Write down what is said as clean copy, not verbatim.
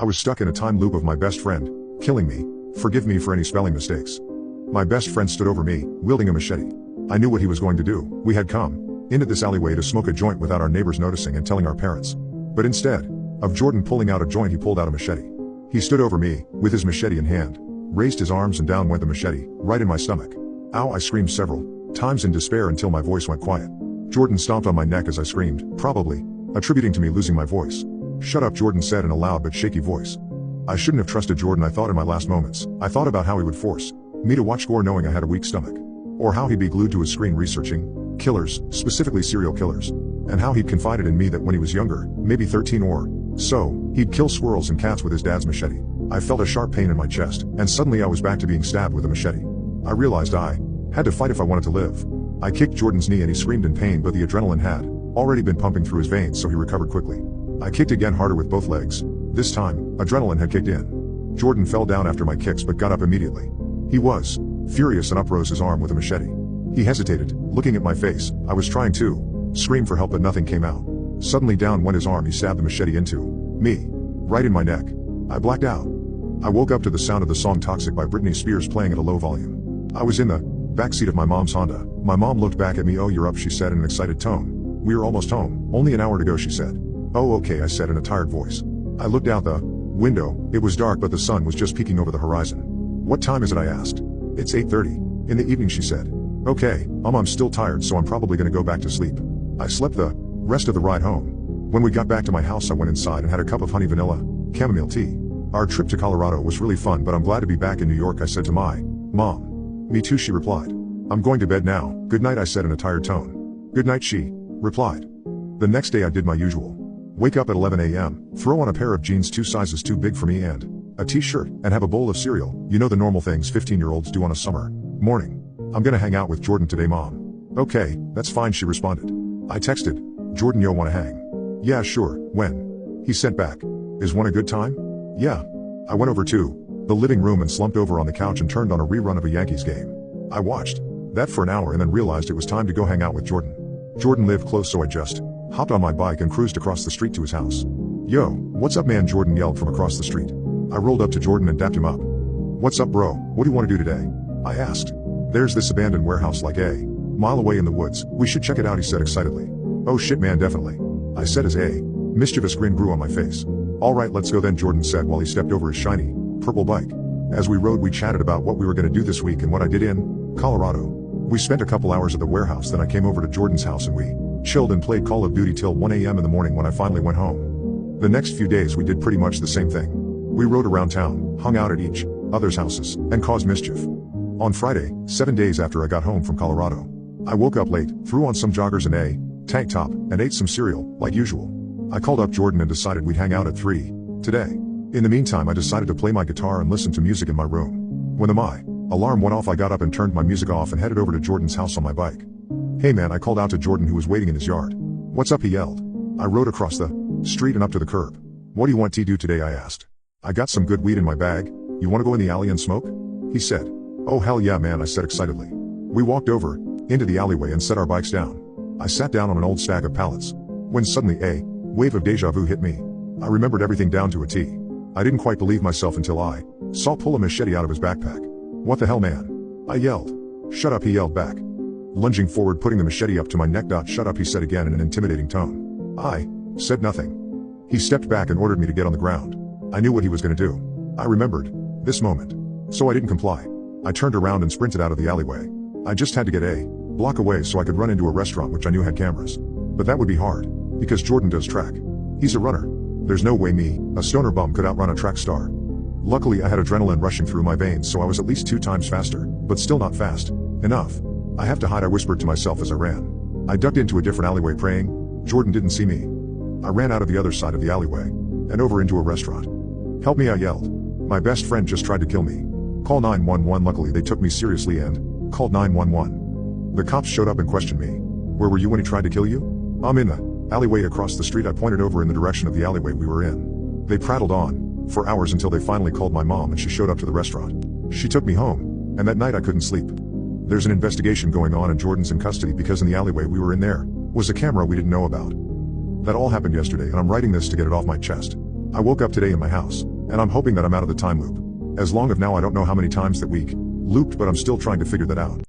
I was stuck in a time loop of my best friend killing me. Forgive me for any spelling mistakes. My best friend stood over me, wielding a machete. I knew what he was going to do. We had come into this alleyway to smoke a joint without our neighbors noticing and telling our parents. But instead of Jordan pulling out a joint, he pulled out a machete. He stood over me, with his machete in hand, raised his arms, and down went the machete, right in my stomach. Ow! I screamed several times in despair until my voice went quiet. Jordan stomped on my neck as I screamed, probably attributing to me losing my voice. "Shut up," Jordan said in a loud but shaky voice. I shouldn't have trusted Jordan, I thought in my last moments. I thought about how he would force me to watch gore knowing I had a weak stomach. Or how he'd be glued to his screen researching killers, specifically serial killers. And how he'd confided in me that when he was younger, maybe 13 or so, he'd kill squirrels and cats with his dad's machete. I felt a sharp pain in my chest, and suddenly I was back to being stabbed with a machete. I realized I had to fight if I wanted to live. I kicked Jordan's knee and he screamed in pain, but the adrenaline had already been pumping through his veins, so he recovered quickly. I kicked again, harder with both legs. This time, adrenaline had kicked in. Jordan fell down after my kicks but got up immediately. He was furious and uprose his arm with a machete. He hesitated, looking at my face. I was trying to scream for help but nothing came out. Suddenly down went his arm. He stabbed the machete into me, right in my neck. I blacked out. I woke up to the sound of the song Toxic by Britney Spears playing at a low volume. I was in the backseat of my mom's Honda. My mom looked back at me. "Oh, you're up," she said in an excited tone. "We're almost home. Only an hour to go," she said. "Oh, okay," I said in a tired voice. I looked out the window. It was dark, but the sun was just peeking over the horizon. "What time is it?" I asked. "It's 8:30 in the evening," she said. "Okay, I'm still tired, so I'm probably gonna go back to sleep." I slept the rest of the ride home. When we got back to my house, I went inside and had a cup of honey vanilla chamomile tea. Our trip to Colorado was really fun, but I'm glad to be back in New York, I said to my mom. "Me too," she replied. "I'm going to bed now. Good night," I said in a tired tone. "Good night," she replied. The next day I did my usual. Wake up at 11 a.m., throw on a pair of jeans 2 sizes too big for me and a t-shirt, and have a bowl of cereal. You know, the normal things 15-year-olds do on a summer morning. "I'm gonna hang out with Jordan today, Mom." "Okay, that's fine," she responded. I texted Jordan, "Yo, wanna hang?" "Yeah, sure, when?" He sent back, "Is one a good time?" "Yeah." I went over to the living room and slumped over on the couch and turned on a rerun of a Yankees game. I watched that for an hour and then realized it was time to go hang out with Jordan. Jordan lived close, so I just hopped on my bike and cruised across the street to his house. "Yo, what's up, man?" Jordan yelled from across the street. I rolled up to Jordan and dapped him up. "What's up, bro? What do you want to do today?" I asked. "There's this abandoned warehouse like a mile away in the woods. We should check it out," he said excitedly. "Oh shit, man, definitely," I said as a mischievous grin grew on my face. "Alright, let's go then," Jordan said while he stepped over his shiny purple bike. As we rode, we chatted about what we were going to do this week and what I did in Colorado. We spent a couple hours at the warehouse, then I came over to Jordan's house and we chilled and played Call of Duty till 1 a.m. in the morning when I finally went home. The next few days we did pretty much the same thing. We rode around town, hung out at each other's houses, and caused mischief. On Friday, 7 days after I got home from Colorado, I woke up late, threw on some joggers and a tank top, and ate some cereal, like usual. I called up Jordan and decided we'd hang out at 3 today. In the meantime, I decided to play my guitar and listen to music in my room. When my alarm went off, I got up and turned my music off and headed over to Jordan's house on my bike. "Hey man," I called out to Jordan, who was waiting in his yard. "What's up?" he yelled. I rode across the street and up to the curb. "What do you want to do today?" I asked. "I got some good weed in my bag. You wanna go in the alley and smoke?" he said. "Oh hell yeah, man," I said excitedly. We walked over into the alleyway and set our bikes down. I sat down on an old stack of pallets, when suddenly a wave of deja vu hit me. I remembered everything down to a T. I didn't quite believe myself until I saw pull a machete out of his backpack. "What the hell, man?" I yelled. "Shut up," he yelled back, lunging forward, putting the machete up to my neck. "Shut up," he said again in an intimidating tone. I said nothing. He stepped back and ordered me to get on the ground. I knew what he was gonna do. I remembered this moment, so I didn't comply. I turned around and sprinted out of the alleyway. I just had to get a block away so I could run into a restaurant which I knew had cameras. But that would be hard, because Jordan does track. He's a runner. There's no way me, a stoner bum, could outrun a track star. Luckily I had adrenaline rushing through my veins, so I was at least 2 times faster, but still not fast enough. "I have to hide," I whispered to myself as I ran. I ducked into a different alleyway praying Jordan didn't see me. I ran out of the other side of the alleyway and over into a restaurant. "Help me," I yelled. "My best friend just tried to kill me. Call 911. Luckily they took me seriously and called 911. The cops showed up and questioned me. "Where were you when he tried to kill you?" "I'm in the alleyway across the street." I pointed over in the direction of the alleyway we were in. They prattled on for hours until they finally called my mom and she showed up to the restaurant. She took me home, and that night I couldn't sleep. There's an investigation going on and Jordan's in custody because in the alleyway we were in there was a camera we didn't know about. That all happened yesterday and I'm writing this to get it off my chest. I woke up today in my house. And I'm hoping that I'm out of the time loop. As long of now I don't know how many times that week looped, but I'm still trying to figure that out.